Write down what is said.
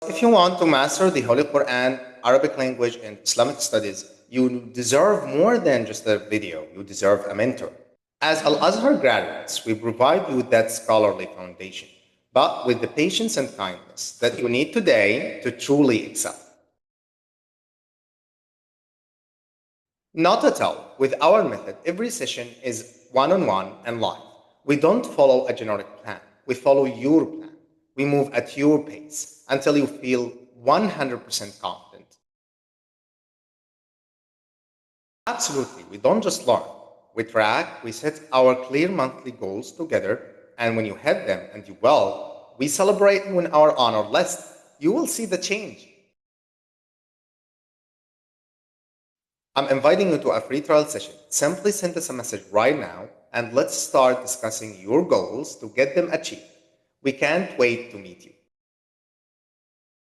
If you want to master the Holy Quran, Arabic language, and Islamic studies, you deserve more than just a video. You deserve a mentor. As Al-Azhar graduates, we provide you that scholarly foundation, but with the patience and kindness that you need today to truly excel. Not at all. With our method, every session is one-on-one and live. We don't follow a generic plan. We follow your plan. We move at your pace until you feel 100% confident. Absolutely. We don't just learn. We track, we set our clear monthly goals together, and when you hit them and do well, we celebrate you in our honor list. You will see the change. I'm inviting you to a free trial session. Simply send us a message right now and let's start discussing your goals to get them achieved. We can't wait to meet you.